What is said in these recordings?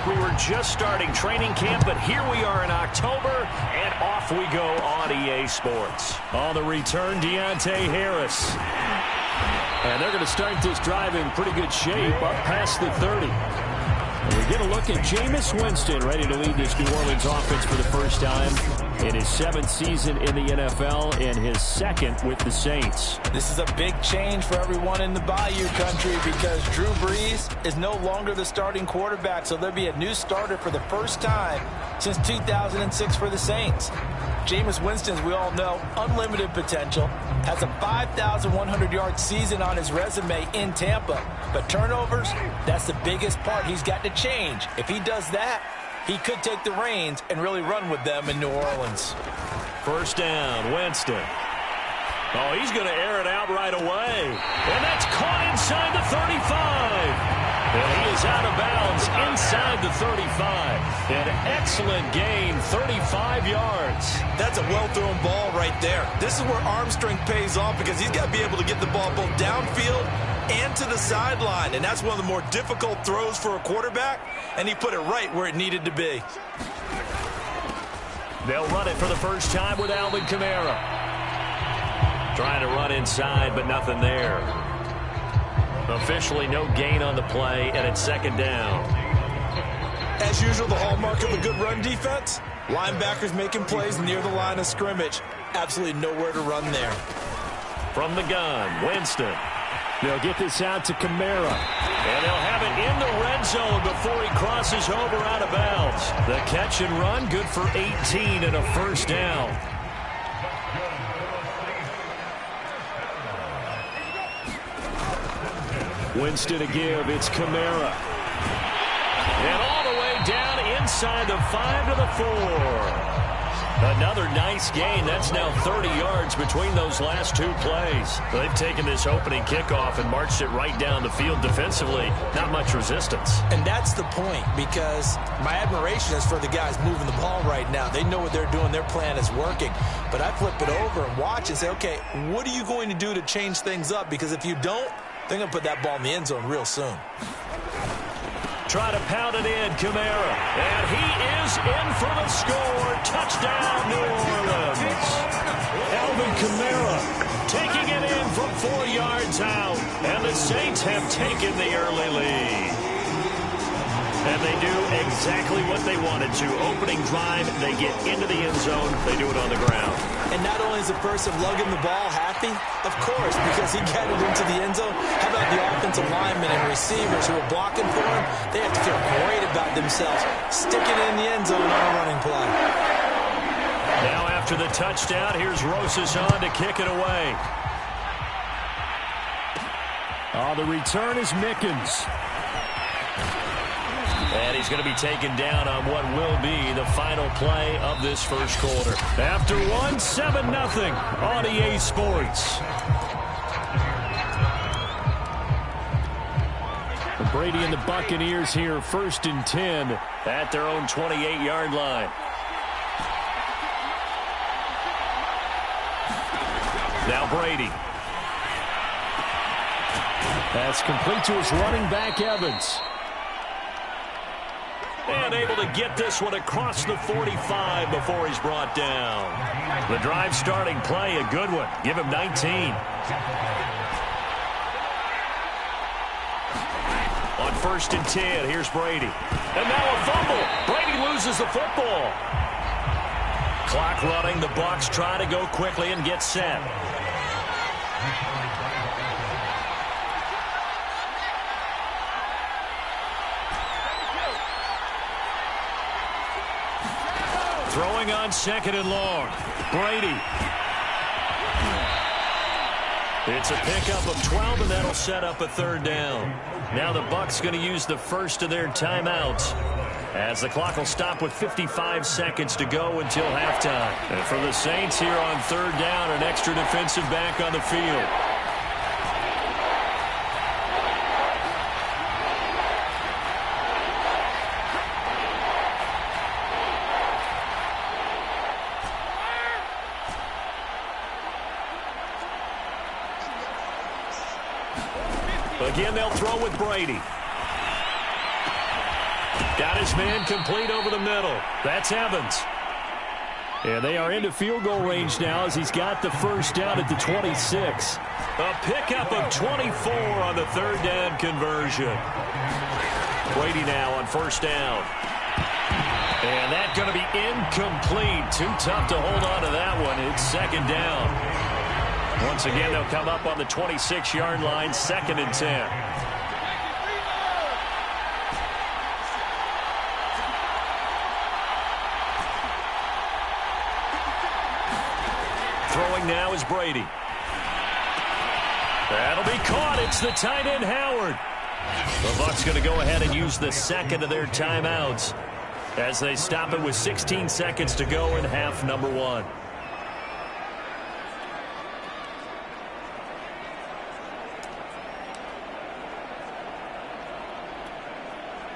we were just starting training camp, but here we are in October, and off we go on EA Sports. On the return, Deontay Harris. And they're going to start this drive in pretty good shape, up past the 30. And we get a look at Jameis Winston, ready to lead this New Orleans offense for the first time in his 7th season in the NFL and his 2nd with the Saints. This is a big change for everyone in the Bayou country because Drew Brees is no longer the starting quarterback, so there'll be a new starter for the first time since 2006 for the Saints. Jameis Winston, as we all know, unlimited potential, has a 5,100-yard season on his resume in Tampa. But turnovers, that's the biggest part he's got to change. If he does that, he could take the reins and really run with them in New Orleans. First down, Winston. Oh, he's going to air it out right away. And that's caught inside the 35. And he is out of bounds inside the 35. An excellent gain, 35 yards. That's a well-thrown ball right there. This is where arm strength pays off because he's got to be able to get the ball both downfield and to the sideline. And that's one of the more difficult throws for a quarterback. And he put it right where it needed to be. They'll run it for the first time with Alvin Kamara. Trying to run inside, but nothing there. Officially no gain on the play, and it's 2nd down. As usual, the hallmark of a good run defense, linebackers making plays near the line of scrimmage. Absolutely nowhere to run there. From the gun, Winston. They'll get this out to Kamara. And they'll have it in the red zone before he crosses over out of bounds. The catch and run, good for 18 and a first down. Winston to give. It's Kamara. And all the way down inside the 5 to the 4. Another nice gain. That's now 30 yards between those last 2 plays. They've taken this opening kickoff and marched it right down the field defensively. Not much resistance. And that's the point, because my admiration is for the guys moving the ball right now. They know what they're doing. Their plan is working. But I flip it over and watch and say, okay, what are you going to do to change things up? Because if you don't, they're going to put that ball in the end zone real soon. Try to pound it in, Kamara. And he is in for the score. Touchdown, New Orleans. Alvin Kamara taking it in from 4 yards out. And the Saints have taken the early lead. And they do exactly what they wanted to. Opening drive, they get into the end zone. They do it on the ground. And not only is the person lugging the ball happy, of course, because he got it into the end zone. How about the offensive linemen and receivers who are blocking for him? They have to feel great about themselves, sticking it in the end zone on a running play. Now after the touchdown, here's Rosas on to kick it away. The return is Mickens. And he's going to be taken down on what will be the final play of this first quarter. After 7-0 on EA Sports. Brady and the Buccaneers here, 1st and 10 at their own 28-yard line. Now Brady. That's complete to his running back, Evans. And able to get this one across the 45 before he's brought down. The drive starting play, a good one. Give him 19. On 1st and 10, here's Brady. And now a fumble. Brady loses the football. Clock running. The Bucs try to go quickly and get set. Throwing on 2nd and long. Brady. It's a pickup of 12, and that'll set up a 3rd down. Now the Bucs going to use the first of their timeouts, as the clock will stop with 55 seconds to go until halftime. And for the Saints here on 3rd down, an extra defensive back on the field. Again, they'll throw with Brady. Got his man complete over the middle. That's Evans. And they are into field goal range now as he's got the first down at the 26. A pickup of 24 on the third down conversion. Brady now on first down. And that's going to be incomplete. Too tough to hold on to that one. It's second down. Once again, they'll come up on the 26-yard line, 2nd and 10. Throwing now is Brady. That'll be caught. It's the tight end, Howard. The Bucs going to go ahead and use the second of their timeouts as they stop it with 16 seconds to go in half number 1.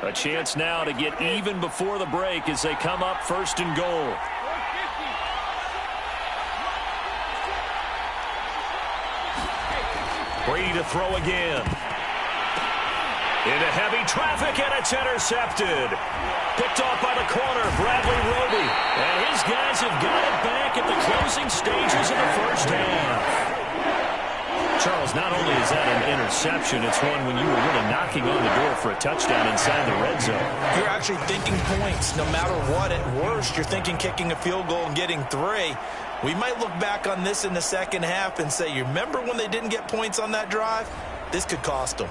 A chance now to get even before the break as they come up 1st and goal. Brady to throw again. Into heavy traffic, and it's intercepted. Picked off by the corner, Bradley Roby. And his guys have got it back at the closing stages of the first half. Charles, not only is that an interception, it's one when you were really knocking on the door for a touchdown inside the red zone. You're actually thinking points. No matter what, at worst, you're thinking kicking a field goal and getting 3. We might look back on this in the second half and say, you remember when they didn't get points on that drive? This could cost them.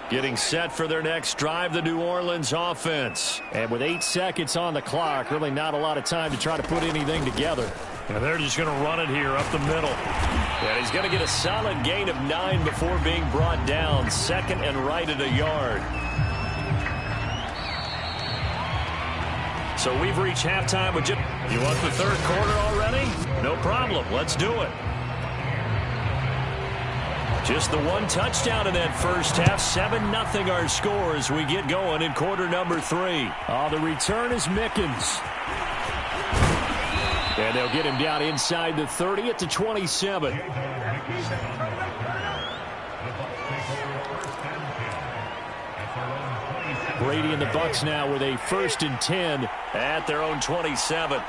Getting set for their next drive, the New Orleans offense. And with 8 seconds on the clock, really not a lot of time to try to put anything together. And they're just going to run it here up the middle. And he's going to get a solid gain of 9 before being brought down. 2nd and right at a yard. So we've reached halftime with just... You want the third quarter already? No problem. Let's do it. Just the one touchdown in that first half. 7-0 our score as we get going in quarter number 3. The return is Mickens. And they'll get him down inside the 30 at the 27. Brady and the Bucs now with a 1st and 10 at their own 27.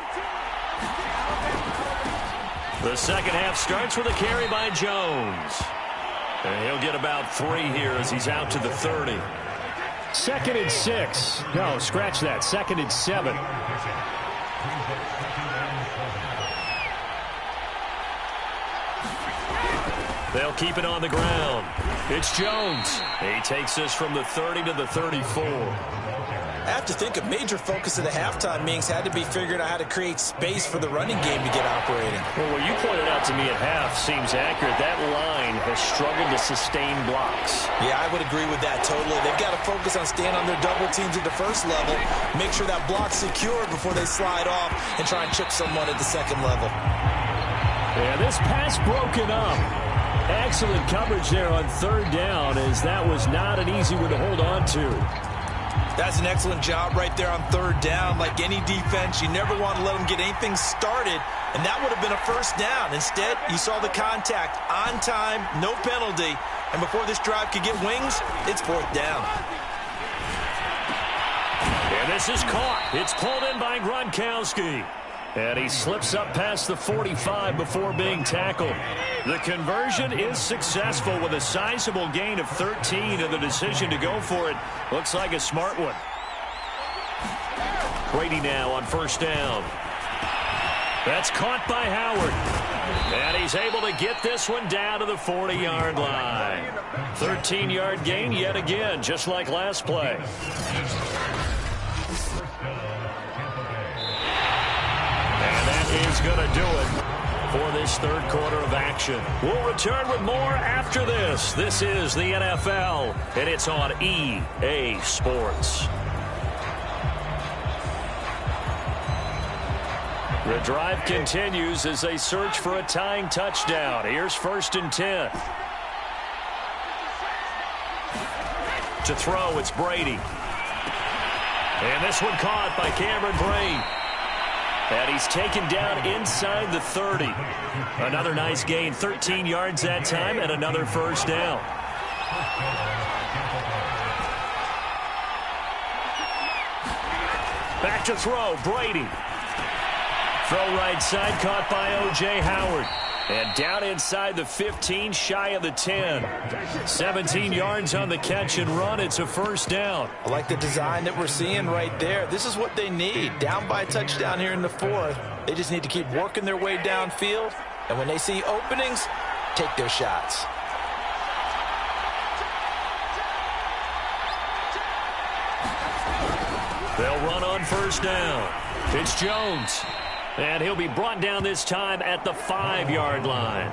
The second half starts with a carry by Jones. And he'll get about 3 here as he's out to the 30. 2nd and 6. No, scratch that. 2nd and 7. They'll keep it on the ground. It's Jones. He takes this from the 30 to the 34. I have to think a major focus of the halftime meetings had to be figuring out how to create space for the running game to get operating. Well, what you pointed out to me at half seems accurate. That line has struggled to sustain blocks. Yeah, I would agree with that totally. They've got to focus on staying on their double teams at the first level, make sure that block's secured before they slide off and try and chip someone at the second level. Yeah, this pass broken up. Excellent coverage there on 3rd down, as that was not an easy one to hold on to. That's an excellent job right there on 3rd down. Like any defense, you never want to let them get anything started, and that would have been a first down. Instead, you saw the contact on time, no penalty, and before this drive could get wings, it's 4th down. And this is caught. It's pulled in by Gronkowski. And he slips up past the 45 before being tackled. The conversion is successful with a sizable gain of 13, and the decision to go for it looks like a smart one. Brady now on 1st down. That's caught by Howard. And he's able to get this one down to the 40-yard line. 13-yard gain yet again, just like last play. Is going to do it for this 3rd quarter of action. We'll return with more after this. This is the NFL, and it's on EA Sports. The drive continues as they search for a tying touchdown. Here's 1st and 10. To throw, it's Brady. And this one caught by Cameron Brate. And he's taken down inside the 30. Another nice gain, 13 yards that time, and another first down. Back to throw, Brady. Throw right side, caught by O.J. Howard. And down inside the 15, shy of the 10. 17 yards on the catch and run. It's a first down. I like the design that we're seeing right there. This is what they need. Down by a touchdown here in the fourth. They just need to keep working their way downfield. And when they see openings, take their shots. They'll run on first down. It's Jones. And he'll be brought down this time at the 5-yard line.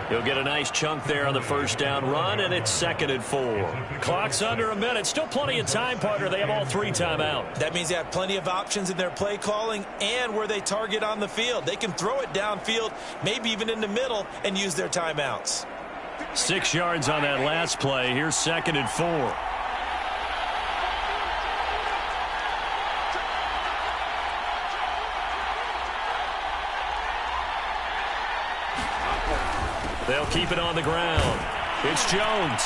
He'll get a nice chunk there on the first down run, and it's 2nd and 4. Clock's under a minute. Still plenty of time, partner. They have all 3 timeouts. That means they have plenty of options in their play calling and where they target on the field. They can throw it downfield, maybe even in the middle, and use their timeouts. 6 yards on that last play. Here's 2nd and 4. They'll keep it on the ground. It's Jones.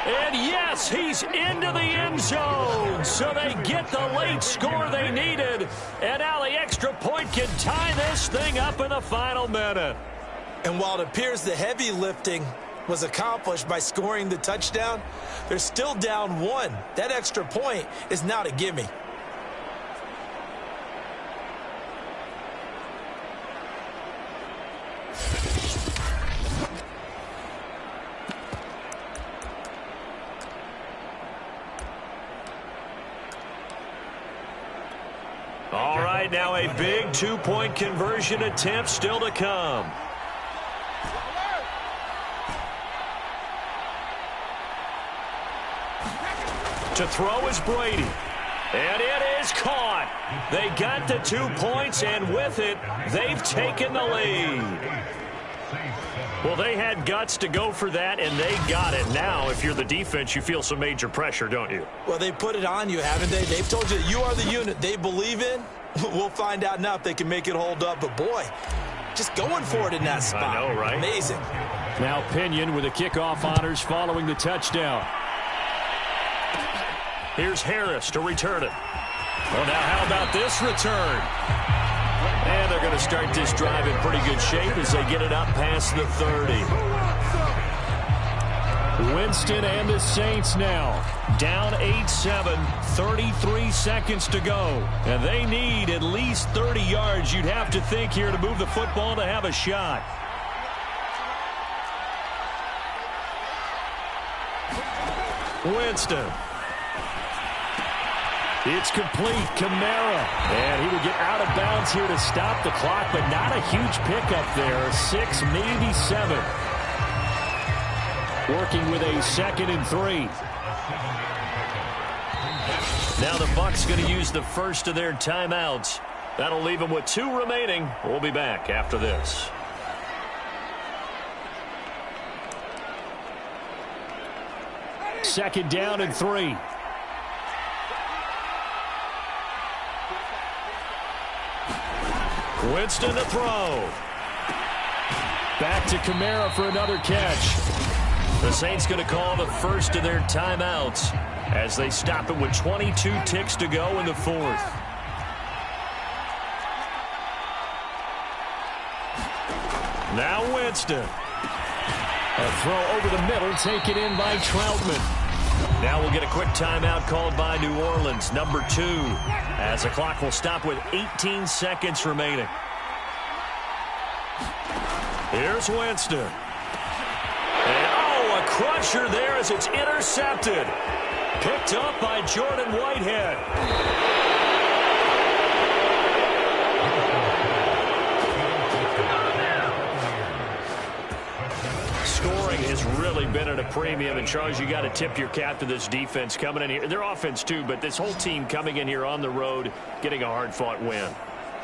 And yes, he's into the end zone. So they get the late score they needed. And now the extra point can tie this thing up in the final minute. And while it appears the heavy lifting was accomplished by scoring the touchdown, they're still down 1. That extra point is not a gimme. All right, now a big 2-point conversion attempt still to come. To throw is Brady. And it is caught. They got the 2 points, and with it, they've taken the lead. Well, they had guts to go for that, and they got it. Now, if you're the defense, you feel some major pressure, don't you? Well, they put it on you, haven't they? They've told you that you are the unit they believe in. We'll find out now if they can make it hold up. But, boy, just going for it in that spot. I know, right? Amazing. Now Pinion with the kickoff honors following the touchdown. Here's Harris to return it. Well, now how about this return? And they're going to start this drive in pretty good shape as they get it up past the 30. Winston and the Saints now down 8-7, 33 seconds to go. And they need at least 30 yards, you'd have to think, here to move the football to have a shot. Winston. It's complete. Kamara. And he would get out of bounds here to stop the clock, but not a huge pickup there. 6, maybe 7. Working with a 2nd and 3. Now the Bucs going to use the first of their timeouts. That'll leave them with 2 remaining. We'll be back after this. Second down and 3. Winston to throw. Back to Kamara for another catch. The Saints going to call the first of their timeouts as they stop it with 22 ticks to go in the 4th. Now Winston. A throw over the middle, taken in by Troutman. Now we'll get a quick timeout called by New Orleans, number 2, as the clock will stop with 18 seconds remaining. Here's Winston. And, oh, a crusher there as it's intercepted. Picked up by Jordan Whitehead. Scoring has really been at a premium, and Charles, you got to tip your cap to this defense coming in here. Their offense too, but this whole team coming in here on the road, getting a hard-fought win.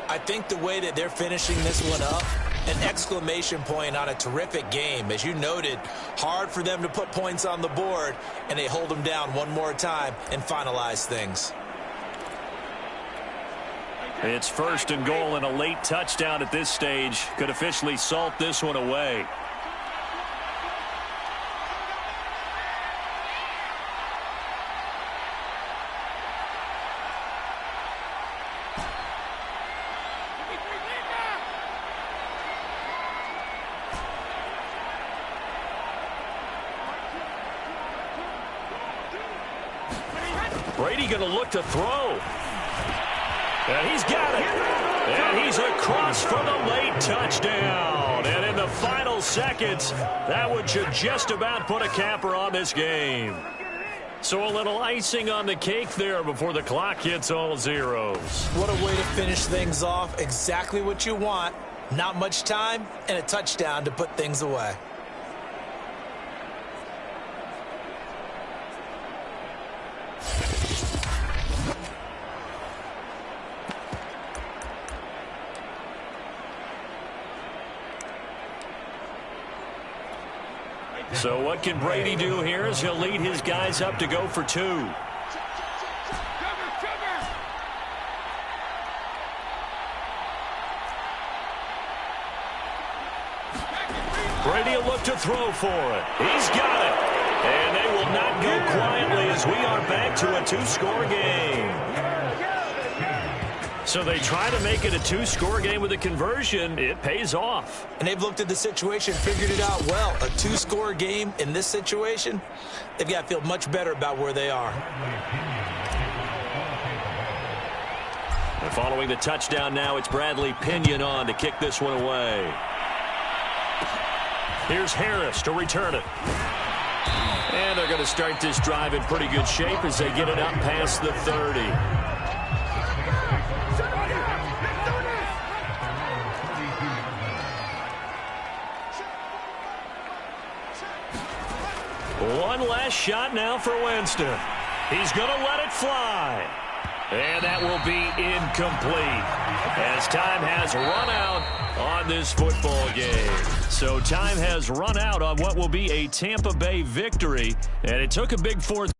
I think the way that they're finishing this one up, an exclamation point on a terrific game. As you noted, hard for them to put points on the board, and they hold them down one more time and finalize things. It's 1st and goal, and a late touchdown at this stage could officially salt this one away. Brady going to look to throw. And he's got it. And he's across for the late touchdown. And in the final seconds, that would just about put a capper on this game. So a little icing on the cake there before the clock hits all zeros. What a way to finish things off. Exactly what you want. Not much time and a touchdown to put things away. So what can Brady do here as he'll lead his guys up to go for 2. Brady will look to throw for it. He's got it. And they will not go quietly as we are back to a 2-score game. So they try to make it a 2-score game with a conversion. It pays off. And they've looked at the situation, figured it out well. A 2-score game in this situation, they've got to feel much better about where they are. And following the touchdown now, it's Bradley Pinion on to kick this one away. Here's Harris to return it. And they're going to start this drive in pretty good shape as they get it up past the 30. One last shot now for Winston. He's going to let it fly. And that will be incomplete as time has run out on this football game. So time has run out on what will be a Tampa Bay victory. And it took a big 4th